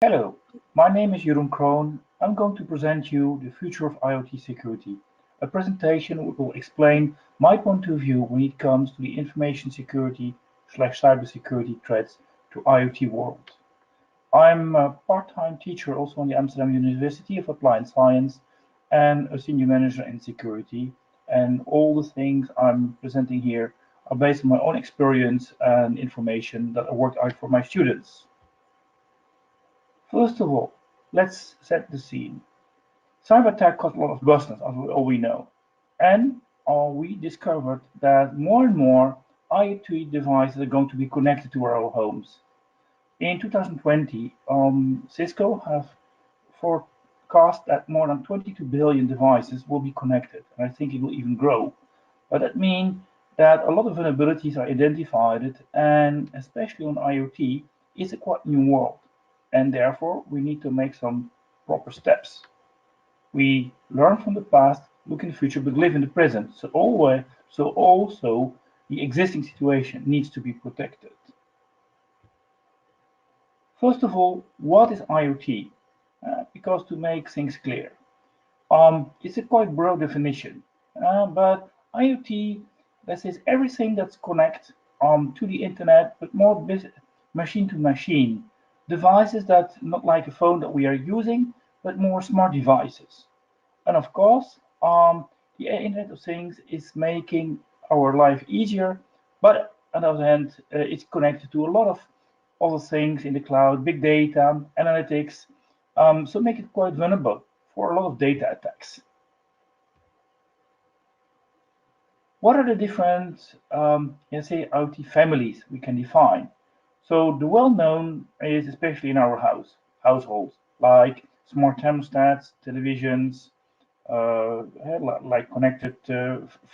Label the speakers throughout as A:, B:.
A: Hello, my name is Jeroen Kroon. I'm going to present you the future of IoT security, a presentation which will explain my point of view when it comes to the information security slash cybersecurity threats to IoT world. I'm a part-time teacher also on the Amsterdam University of Applied Science and a senior manager in security. And all the things I'm presenting here are based on my own experience and information that I worked out for my students. First of all, let's set the scene. Cyber attack caused a lot of business, as we all know. And we discovered that more and more IoT devices are going to be connected to our homes. In 2020, Cisco have forecast that more than 22 billion devices will be connected, and I think it will even grow. But that means that a lot of vulnerabilities are identified, and especially on IoT, it's a quite new world, and therefore we need to make some proper steps. We learn from the past, look in the future, but live in the present. So also the existing situation needs to be protected. First of all, what is IoT? Because to make things clear, it's a quite broad definition, but IoT, that is everything that's connect to the internet, but more machine to machine. Devices that not like a phone that we are using, but more smart devices. And of course, the Internet of Things is making our life easier, but on the other hand, it's connected to a lot of other things in the cloud, big data, analytics, so make it quite vulnerable for a lot of data attacks. What are the different, let's say, IoT families we can define? So the well-known is especially in our households, like smart thermostats, televisions, like connected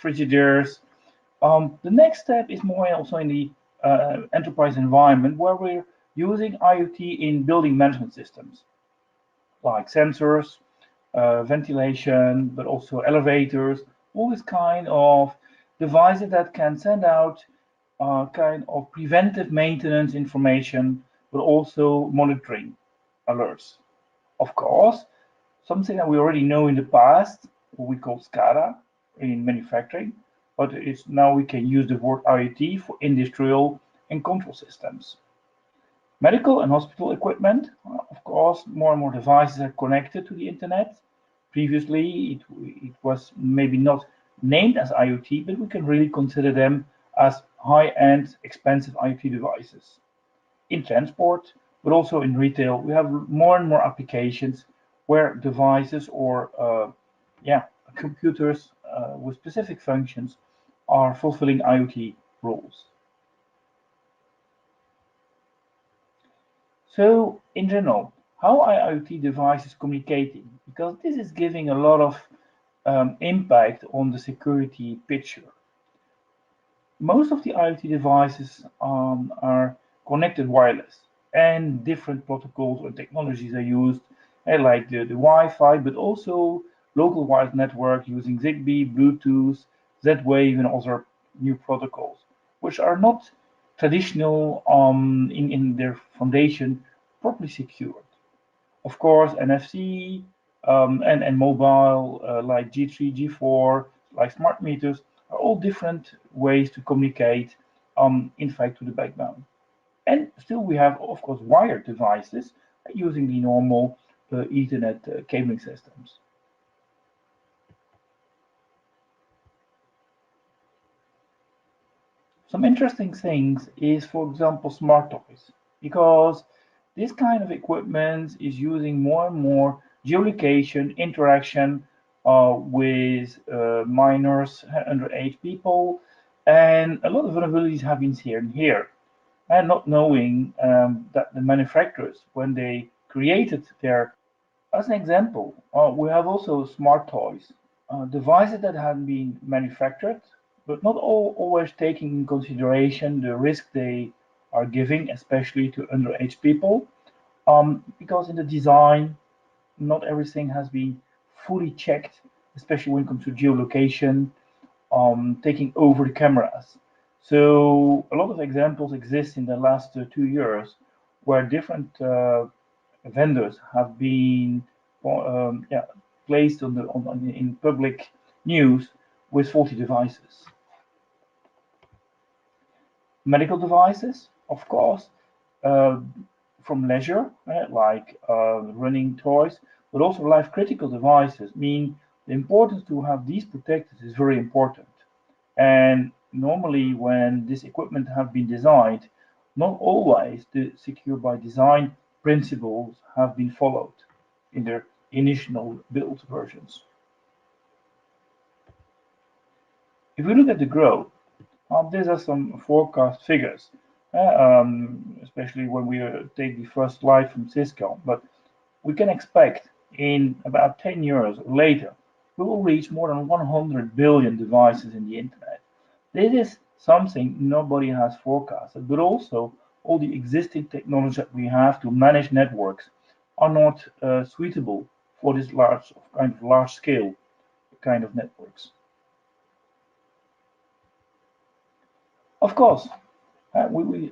A: frigidairs. The next step is more also in the enterprise environment where we're using IoT in building management systems, like sensors, ventilation, but also elevators, all this kind of devices that can send out kind of preventive maintenance information, but also monitoring alerts. Of course, something that we already know in the past, what we call SCADA in manufacturing, but it's now we can use the word IoT for industrial and control systems. Medical and hospital equipment, of course, more and more devices are connected to the internet. Previously, it was maybe not named as IoT, but we can really consider them as high-end, expensive IoT devices. In transport, but also in retail, we have more and more applications where devices or computers with specific functions are fulfilling IoT roles. So in general, how are IoT devices communicating? Because this is giving a lot of impact on the security picture. Most of the IoT devices are connected wireless, and different protocols or technologies are used, like the Wi-Fi, but also local wireless network using Zigbee, Bluetooth, Z-Wave, and other new protocols, which are not traditional in their foundation properly secured. Of course, NFC and mobile like G3, G4, like smart meters are all different ways to communicate, in fact, to the backbone. And still, we have, of course, wired devices using the normal Ethernet cabling systems. Some interesting things is, for example, smart toys, because this kind of equipment is using more and more geolocation interaction with minors, underage people, and a lot of vulnerabilities have been seen here. And not knowing that the manufacturers, when they created their, as an example, we have also smart toys, devices that have been manufactured, but not always taking in consideration the risk they are giving, especially to underage people, because in the design, not everything has been fully checked, especially when it comes to geolocation, taking over the cameras. So a lot of examples exist in the last 2 years where different vendors have been placed in public news with faulty devices. Medical devices, of course, uh, from leisure, like running toys, but also life critical devices mean the importance to have these protected is very important. And normally, when this equipment have been designed, not always the secure by design principles have been followed in their initial build versions. If we look at the growth, these are some forecast figures, especially when we take the first slide from Cisco. But we can expect in about 10 years or later, we will reach more than 100 billion devices in the internet. This is something nobody has forecasted, but also all the existing technology that we have to manage networks are not suitable for this large scale kind of networks. Of course, we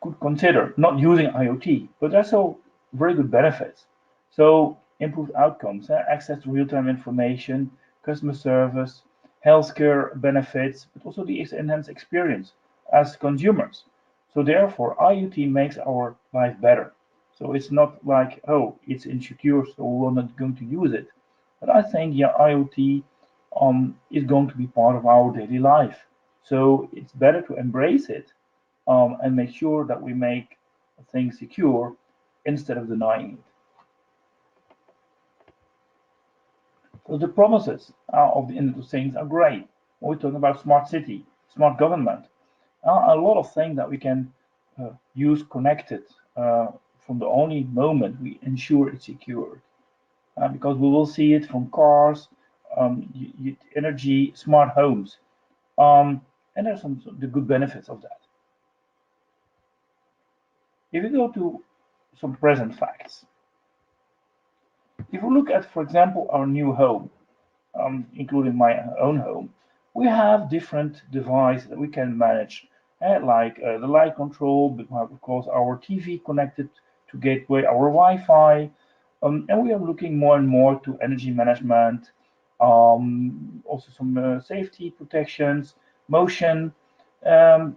A: could consider not using IoT, but there's also very good benefits. So improved outcomes, access to real-time information, customer service, healthcare benefits, but also the enhanced experience as consumers. So therefore, IoT makes our life better. So it's not like, oh, it's insecure, so we're not going to use it. But I think, yeah, IoT is going to be part of our daily life. So it's better to embrace it and make sure that we make things secure instead of denying it. So the promises of the Internet of Things are great. When we're talking about smart city, smart government, a lot of things that we can use connected from the only moment we ensure it's secure. Because we will see it from cars, energy, smart homes. And there's some the good benefits of that. If we go to some present facts, if we look at, for example, our new home, including my own home, we have different devices that we can manage, like the light control, but we have, of course, our TV connected to gateway, our Wi-Fi, and we are looking more and more to energy management, also some safety protections, motion.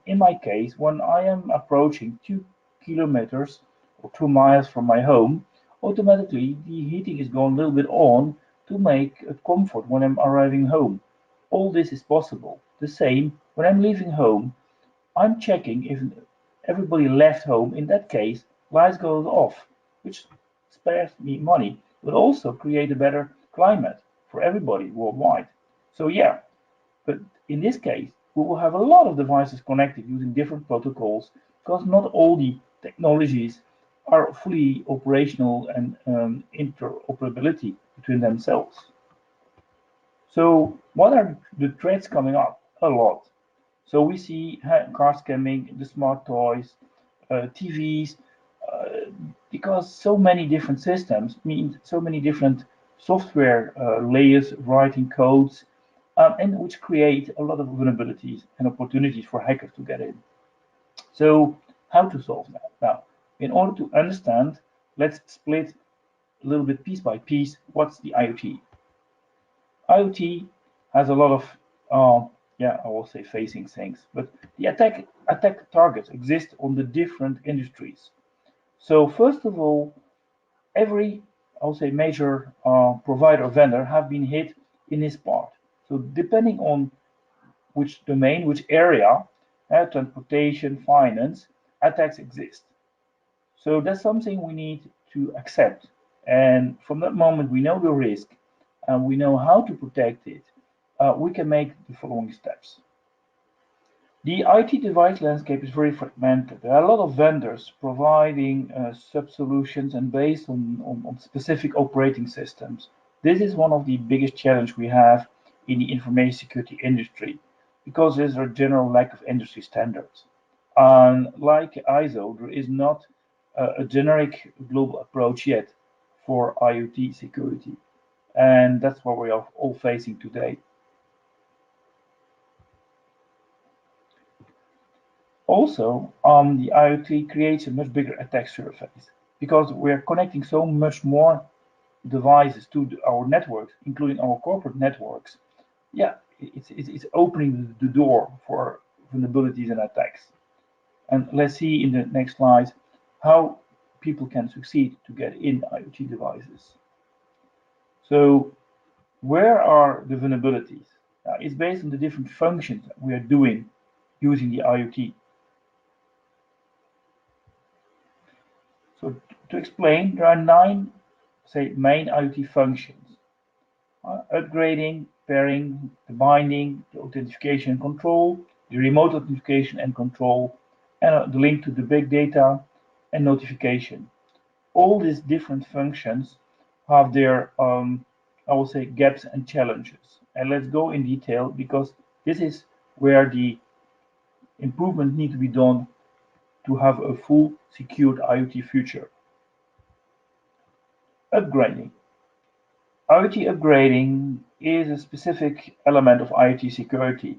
A: In my case, when I am approaching 2 kilometers or 2 miles from my home, automatically the heating is going a little bit on to make it comfort when I'm arriving home. All this is possible. The same when I'm leaving home, I'm checking if everybody left home. In that case, lights goes off, which spares me money, but also create a better climate for everybody worldwide. So yeah, but in this case, we will have a lot of devices connected using different protocols because not all the technologies are fully operational and interoperability between themselves. So what are the threats coming up? A lot. So we see car scamming, the smart toys, TVs, uh, because so many different systems mean so many different software layers writing codes, and which create a lot of vulnerabilities and opportunities for hackers to get in. So how to solve that? Now, in order to understand, let's split a little bit piece by piece. What's the IoT? IoT has a lot of, yeah, I will say facing things, but the attack targets exist on the different industries. So first of all, every, I'll say, major provider or vendor have been hit in this part. So depending on which domain, which area, transportation, finance, attacks exist. So that's something we need to accept. And from that moment, we know the risk and we know how to protect it. We can make the following steps. The IT device landscape is very fragmented. There are a lot of vendors providing sub-solutions and based on specific operating systems. This is one of the biggest challenges we have in the information security industry because there's a general lack of industry standards. And like ISO, there is not a generic global approach yet for IoT security. And that's what we are all facing today. Also, the IoT creates a much bigger attack surface. because we're connecting so much more devices to our networks, including our corporate networks. Yeah, it's opening the door for vulnerabilities and attacks. And let's see in the next slide how people can succeed to get in IoT devices. So where are the vulnerabilities? It's based on the different functions that we are doing using the IoT. So to explain, there are 9, say, main IoT functions. Upgrading, pairing, the binding, the authentication and control, the remote authentication and control, and the link to the big data and notification. All these different functions have their, I will say, gaps and challenges. And let's go in detail because this is where the improvement need to be done to have a full secured IoT future. Upgrading. IoT upgrading is a specific element of IoT security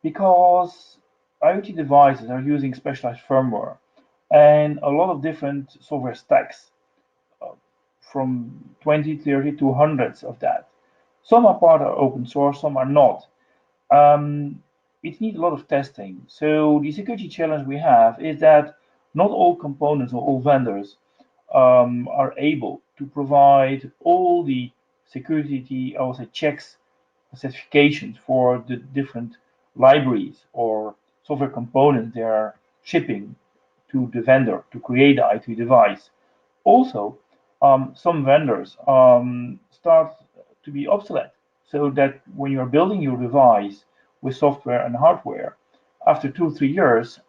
A: because IoT devices are using specialized firmware and a lot of different software stacks, uh, from 20, 30 to hundreds of that. Some are part of open source, some are not. It needs a lot of testing. So the security challenge we have is that not all components or all vendors are able to provide all the security, I would say, checks, certifications for the different libraries or software components they are shipping to the vendor to create the IT device. Also, some vendors start to be obsolete, so that when you're building your device with software and hardware, after 2 or 3 years,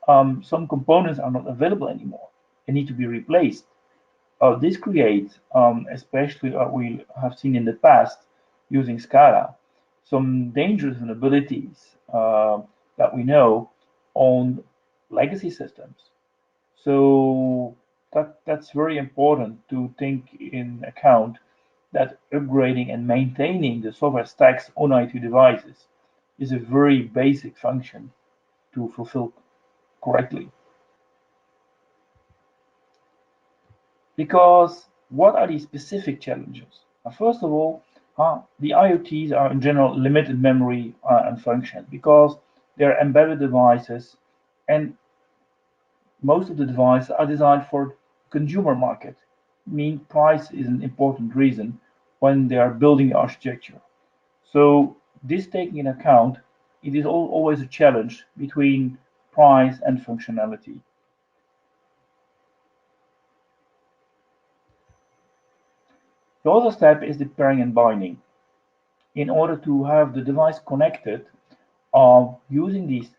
A: some components are not available anymore and need to be replaced. This creates, especially what we have seen in the past using SCADA, some dangerous vulnerabilities that we know on legacy systems. So that's very important to take in account that upgrading and maintaining the software stacks on IT devices is a very basic function to fulfill correctly. Because what are the specific challenges? First of all, the IoTs are in general limited memory and function because they're embedded devices, and most of the devices are designed for consumer market. Mean price is an important reason when they are building architecture. So this taking in account, it is always a challenge between price and functionality. The other step is the pairing and binding. In order to have the device connected, using these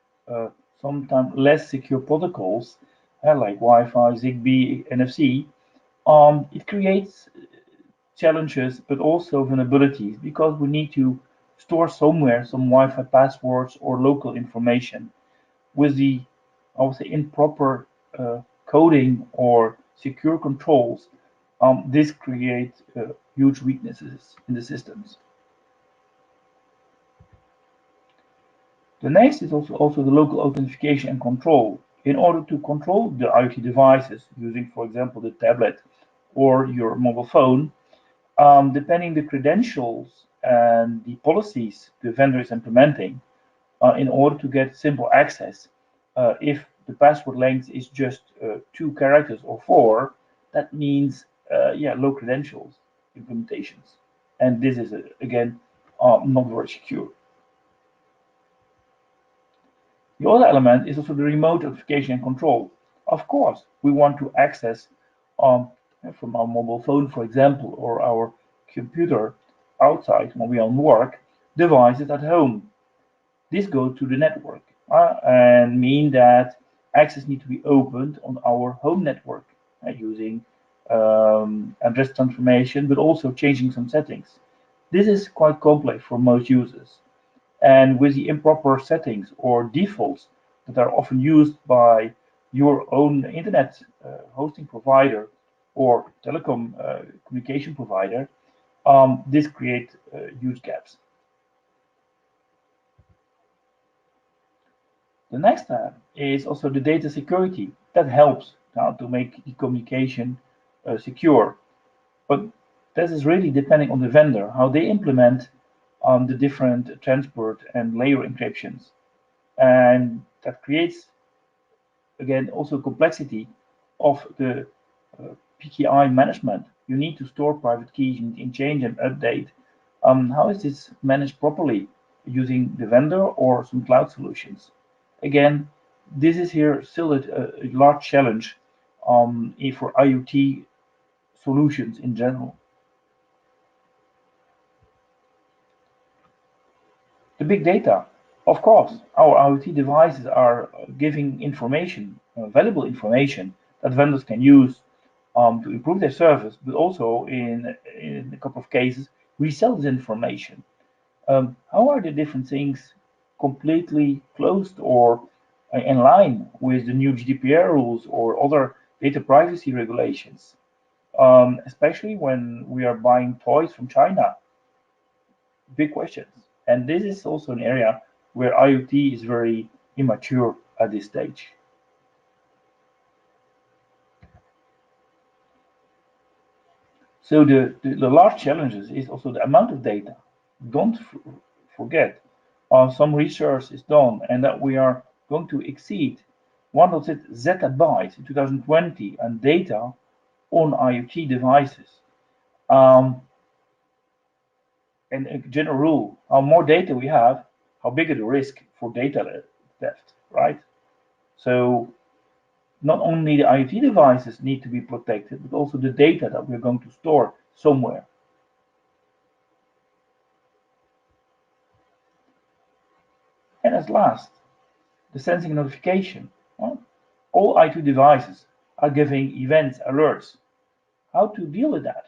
A: sometimes less secure protocols like Wi-Fi, Zigbee, NFC, it creates challenges but also vulnerabilities because we need to store somewhere some Wi-Fi passwords or local information. With the, I would say, improper coding or secure controls, this creates huge weaknesses in the systems. The next is also the local authentication and control. In order to control the IoT devices using, for example, the tablet or your mobile phone, depending the credentials and the policies the vendor is implementing, in order to get simple access, if the password length is just 2 characters or 4, that means yeah, low credentials implementations, and this is again not very secure. The other element is also the remote notification and control. Of course, we want to access um, from our mobile phone, for example, or our computer outside when we are on work, devices at home. This goes to the network and mean that access needs to be opened on our home network using address transformation, but also changing some settings. This is quite complex for most users. And with the improper settings or defaults that are often used by your own internet hosting provider or telecom communication provider, this creates huge gaps. The next tab is also the data security that helps now to make the communication secure. But this is really depending on the vendor, how they implement the different transport and layer encryptions. And that creates, again, also complexity of the PKI management. You need to store private keys, you need to change and update. How is this managed properly using the vendor or some cloud solutions? Again, this is here still a large challenge for IoT solutions in general. The big data, of course, our IoT devices are giving information, valuable information that vendors can use to improve their service, but also in a couple of cases resell this information. How are the different things completely closed or in line with the new GDPR rules or other data privacy regulations? Especially when we are buying toys from China. Big questions. And this is also an area where IoT is very immature at this stage. So the large challenges is also the amount of data. Don't forget, some research is done and that we are going to exceed 1.6 zettabytes in 2020 and data on IoT devices. Um, and a general rule, how more data we have, how bigger the risk for data theft, right? So not only the IoT devices need to be protected, but also the data that we're going to store somewhere. And as last, the sensing notification. Well, all IoT devices are giving events, alerts. How to deal with that?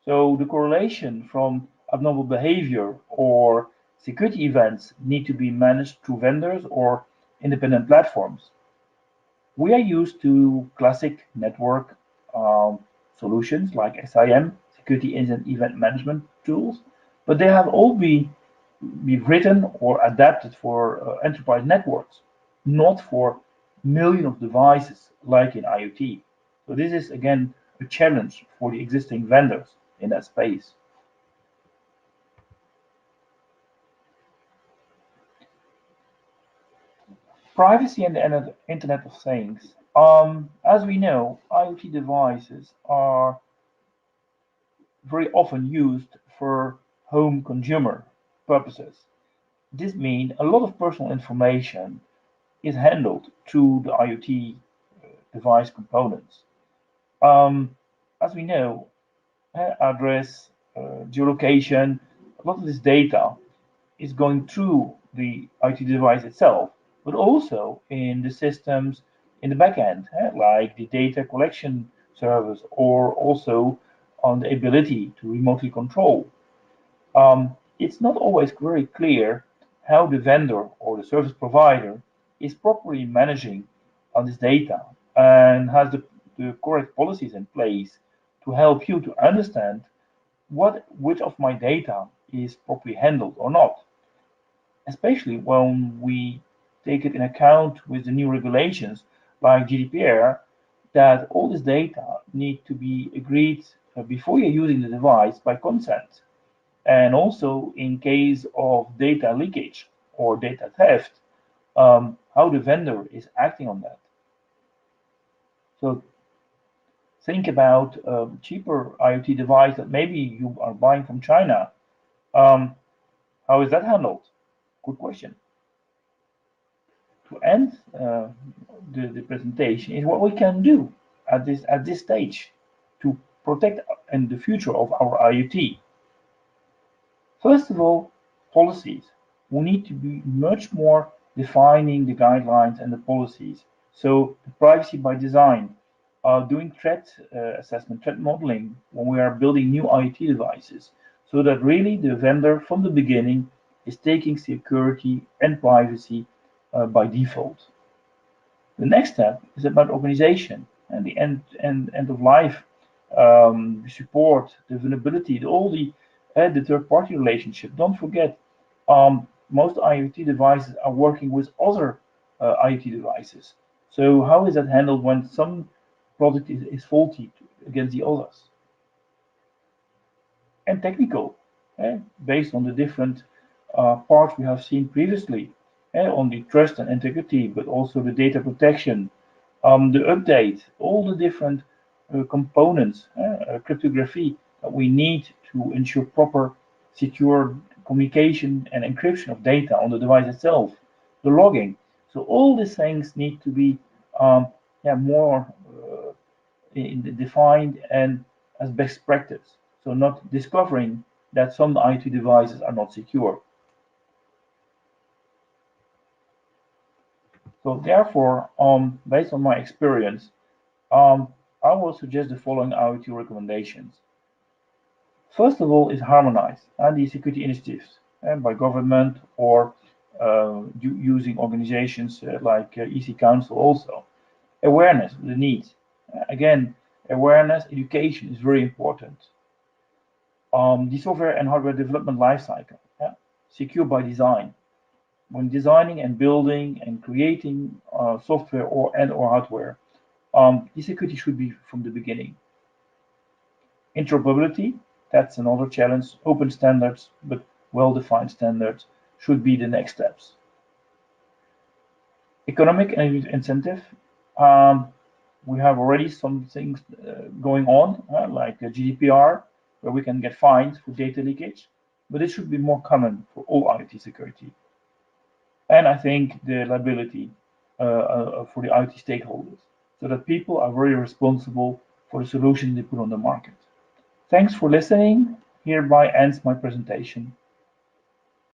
A: So the correlation from abnormal behavior or security events need to be managed through vendors or independent platforms. We are used to classic network solutions like SIM, security incident event management tools, but they have all be written or adapted for enterprise networks, not for millions of devices like in IoT. So this is again a challenge for the existing vendors in that space. Privacy and the Internet of Things. As we know, IoT devices are very often used for home consumer purposes. This means a lot of personal information is handled through the IoT device components. As we know, address, geolocation, a lot of this data is going through the IoT device itself, but also in the systems in the backend, like the data collection service, or also on the ability to remotely control. It's not always very clear how the vendor or the service provider is properly managing on this data and has the correct policies in place to help you to understand which of my data is properly handled or not, especially when we take it in account with the new regulations like GDPR, that all this data need to be agreed before you're using the device by consent. And also in case of data leakage or data theft, how the vendor is acting on that. So think about a cheaper IoT device that maybe you are buying from China. Um, how is that handled? Good question. To end the presentation is what we can do at this stage to protect in the future of our IoT. First of all, policies. We need to be much more defining the guidelines and the policies. So the privacy by design, doing threat assessment, threat modeling when we are building new IoT devices, so that really the vendor from the beginning is taking security and privacy by default. The next step is about organization and the end of life support, the vulnerability, all the third party relationship. Don't forget, most IoT devices are working with other IoT devices. So how is that handled when some product is faulty against the others. And technical, based on the different parts we have seen previously, on the trust and integrity, but also the data protection, the update, all the different components, cryptography that we need to ensure proper, secure communication and encryption of data on the device itself, the logging. So all these things need to be more defined and as best practice. So not discovering that some IoT devices are not secure. So therefore, based on my experience, I will suggest the following IoT recommendations. First of all is harmonize the security initiatives by government or using organizations like EC Council also. Awareness of the needs. Again, awareness, education is very important. The software and hardware development lifecycle, secure by design. When designing and building and creating software or hardware, the security should be from the beginning. Interoperability, that's another challenge. Open standards, but well-defined standards should be the next steps. Economic and incentive. We have already some things going on, like GDPR, where we can get fined for data leakage, but it should be more common for all IoT security. And I think the liability for the IoT stakeholders, so that people are very responsible for the solution they put on the market. Thanks for listening. Hereby ends my presentation.